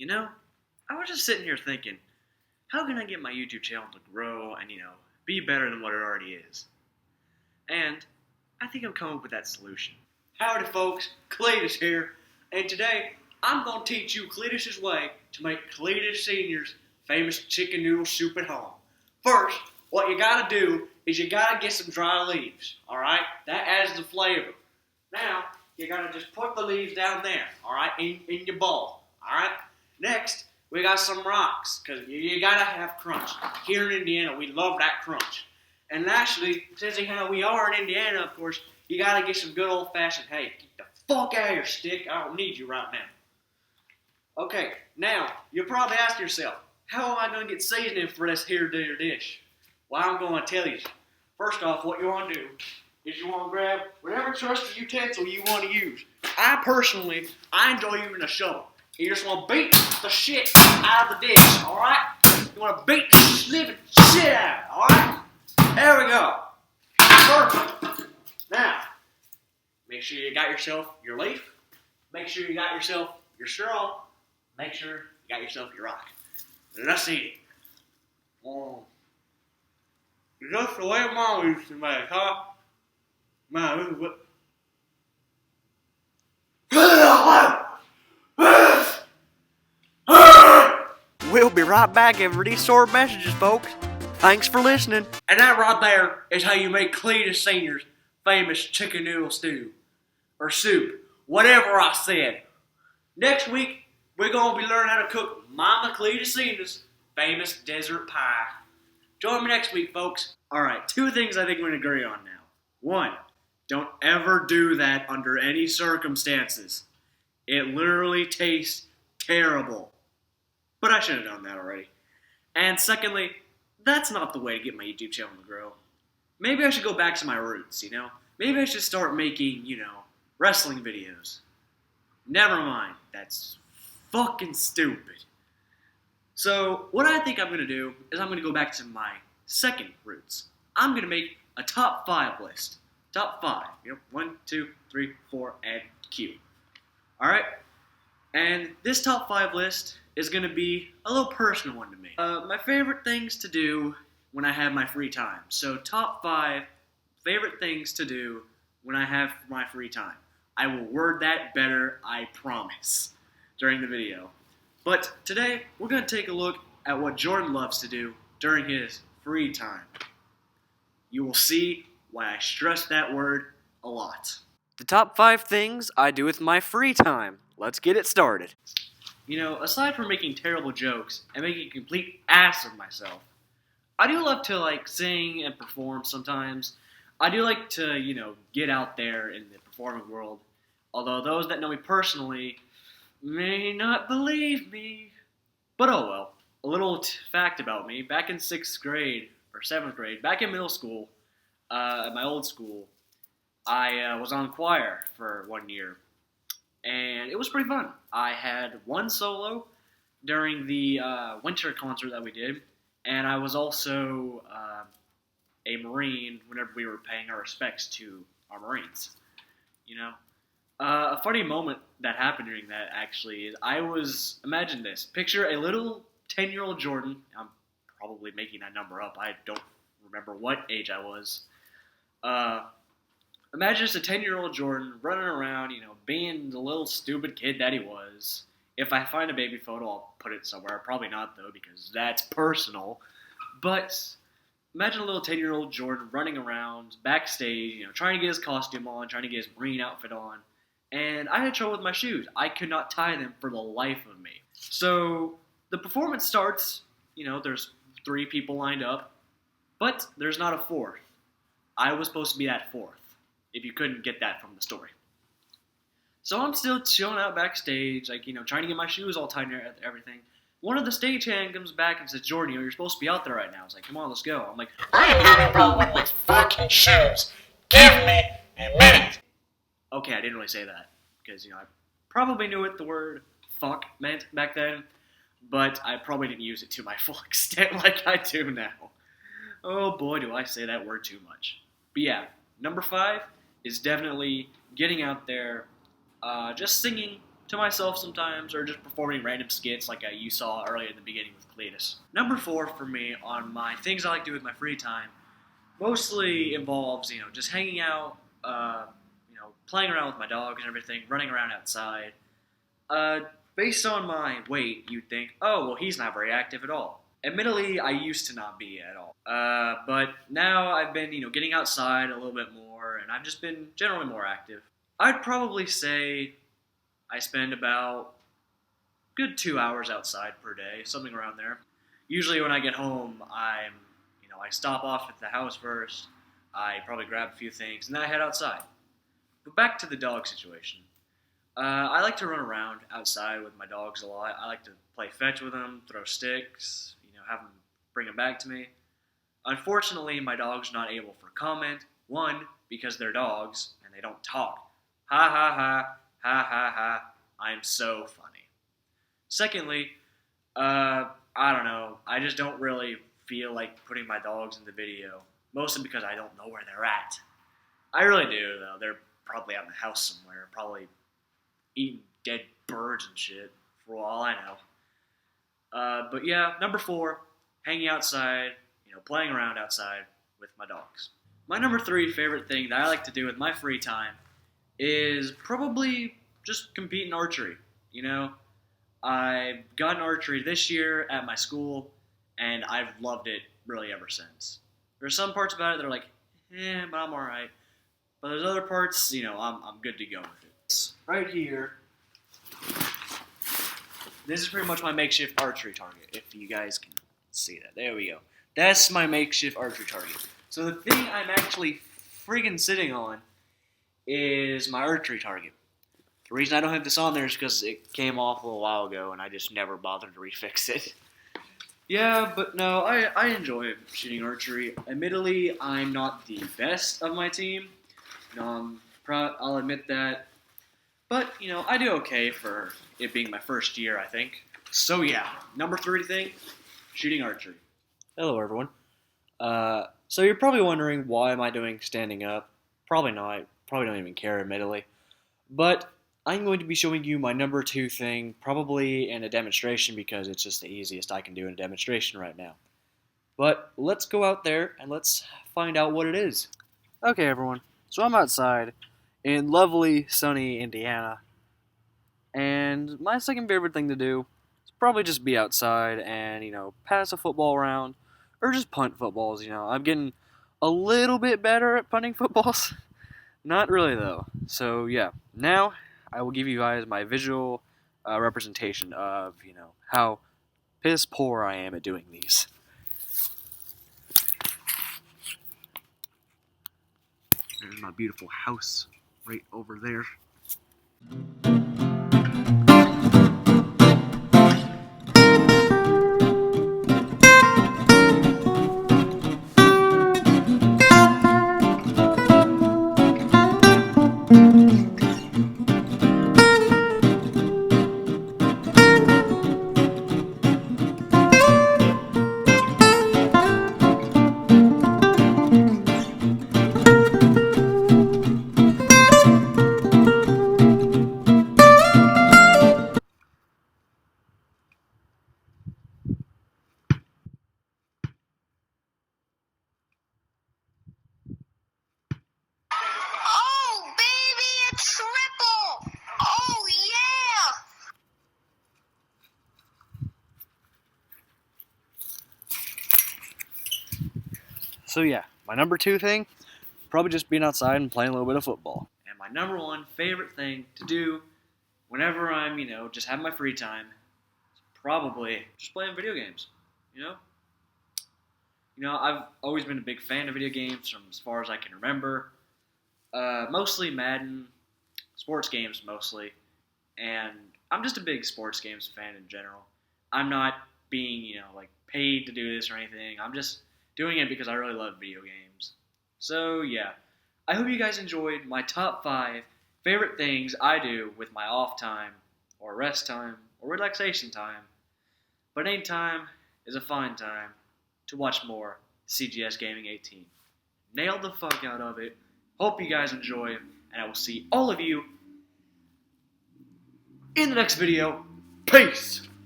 You know, I was just sitting here thinking, how can I get my YouTube channel to grow and, be better than what it already is? And I think I've come up with that solution. Howdy folks, Cletus here, and today I'm going to teach you Cletus's way to make Cletus Sr.'s famous chicken noodle soup at home. First, what you got to do is you got to get some dry leaves, alright? That adds the flavor. Now, you got to just put the leaves down there, alright, in your bowl, alright? Next, we got some rocks, because you got to have crunch. Here in Indiana, we love that crunch. And lastly, since we are in Indiana, of course, you got to get some good old-fashioned, hey, get the fuck out of here, stick. I don't need you right now. Okay, now, you'll probably ask yourself, how am I going to get seasoning for this here dish? Well, I'm going to tell you. First off, what you want to do is you want to grab whatever trusty utensil you want to use. I enjoy using a shovel. You just want to beat the shit out of the dish, alright? You want to beat the living shit out, alright? There we go. Perfect. Now, make sure you got yourself your leaf. Make sure you got yourself your straw. Make sure you got yourself your rock. Let's eat it. Just the way Mom used to make, huh? Man, this is what... We'll be right back after these short messages, folks. Thanks for listening. And that right there is how you make Cletus Sr.'s famous chicken noodle stew. Or soup. Whatever I said. Next week, we're going to be learning how to cook Mama Cletus Sr.'s famous desert pie. Join me next week, folks. Alright, two things I think we're going to agree on now. One, don't ever do that under any circumstances. It literally tastes terrible. But I should have done that already. And secondly, that's not the way to get my YouTube channel to grow. Maybe I should go back to my roots, Maybe I should start making, wrestling videos. Never mind. That's fucking stupid. So, what I think I'm going to do is I'm going to go back to my second roots. I'm going to make a top 5 list. Top 5. 1, 2, 3, 4, and Q. Alright? And this top 5 list is going to be a little personal one to me. My favorite things to do when I have my free time. So, top 5 favorite things to do when I have my free time. I will word that better, I promise, during the video. But today, we're going to take a look at what Jordan loves to do during his free time. You will see why I stress that word a lot. The top 5 things I do with my free time. Let's get it started. Aside from making terrible jokes and making a complete ass of myself, I do love to, sing and perform sometimes. I do like to, get out there in the performing world. Although those that know me personally may not believe me. But oh well. A little fact about me. Back in 6th grade, or 7th grade, back in middle school, at my old school, I was on choir for 1 year. And it was pretty fun. I had one solo during the winter concert that we did. And I was also a Marine whenever we were paying our respects to our Marines. A funny moment that happened during that, actually, is imagine this. Picture a little 10-year-old Jordan. I'm probably making that number up. I don't remember what age I was. Imagine just a 10-year-old Jordan running around, being the little stupid kid that he was. If I find a baby photo, I'll put it somewhere. Probably not, though, because that's personal. But imagine a little 10-year-old Jordan running around backstage, trying to get his costume on, trying to get his Marine outfit on. And I had trouble with my shoes. I could not tie them for the life of me. So the performance starts, there's 3 people lined up, but there's not a 4th. I was supposed to be that 4th, if you couldn't get that from the story. So I'm still chilling out backstage, trying to get my shoes all tied and everything. One of the stagehand comes back and says, Jordan, you're supposed to be out there right now. I was like, come on, let's go. I'm like, I'm having a problem with fucking shoes. Give me a minute. Okay, I didn't really say that, because, I probably knew what the word fuck meant back then, but I probably didn't use it to my full extent like I do now. Oh boy, do I say that word too much. But yeah, number 5 is definitely getting out there, just singing to myself sometimes, or just performing random skits like you saw earlier in the beginning with Cletus. Number 4 for me on my things I like to do with my free time mostly involves, just hanging out, playing around with my dog and everything, running around outside. Based on my weight, you'd think, oh, well, he's not very active at all. Admittedly, I used to not be at all. But now I've been, getting outside a little bit more, and I've just been generally more active. I'd probably say I spend about a good 2 hours outside per day, something around there. Usually when I get home, I stop off at the house first, I probably grab a few things, and then I head outside. But back to the dog situation. I like to run around outside with my dogs a lot. I like to play fetch with them, throw sticks, have them bring them back to me. Unfortunately, my dog's not able for comment. 1, because they're dogs and they don't talk. Ha ha ha, ha ha ha, I'm so funny. Secondly, I don't know, I just don't really feel like putting my dogs in the video, mostly because I don't know where they're at. I really do, though. They're probably out in the house somewhere, probably eating dead birds and shit, for all I know. But yeah, number 4, hanging outside, playing around outside with my dogs. My number 3 favorite thing that I like to do with my free time is probably just compete in archery. I've gotten archery this year at my school, and I've loved it really ever since. There's some parts about it that are like, but I'm alright. But there's other parts, I'm good to go with it. Right here, this is pretty much my makeshift archery target, if you guys can see that. There we go. That's my makeshift archery target. So the thing I'm actually friggin' sitting on is my archery target. The reason I don't have this on there is because it came off a little while ago and I just never bothered to refix it. Yeah, but no, I enjoy shooting archery. Admittedly, I'm not the best of my team. I'll admit that. But, I do okay for it being my first year, I think. So yeah, number 3 thing, shooting archery. Hello, everyone. So you're probably wondering, why am I doing standing up? Probably not. Probably don't even care, admittedly. But I'm going to be showing you my number 2 thing, probably in a demonstration, because it's just the easiest I can do in a demonstration right now. But let's go out there and let's find out what it is. Okay, everyone. So I'm outside in lovely, sunny Indiana. And my second favorite thing to do is probably just be outside and, pass a football around, or just punt footballs, I'm getting a little bit better at punting footballs. Not really, though. So, yeah. Now, I will give you guys my visual representation of, how piss poor I am at doing these. There's my beautiful house right over there. Oh, baby, a triple! Oh, yeah! So yeah, my number 2 thing, probably just being outside and playing a little bit of football. And my number 1 favorite thing to do whenever I'm, just having my free time, is probably just playing video games, I've always been a big fan of video games from as far as I can remember. Mostly Madden, sports games mostly, and I'm just a big sports games fan in general. I'm not being, paid to do this or anything. I'm just doing it because I really love video games. So, yeah. I hope you guys enjoyed my top 5 favorite things I do with my off time, or rest time, or relaxation time. But any time is a fine time to watch more CGS Gaming 18. Nailed the fuck out of it. Hope you guys enjoy, and I will see all of you in the next video. Peace!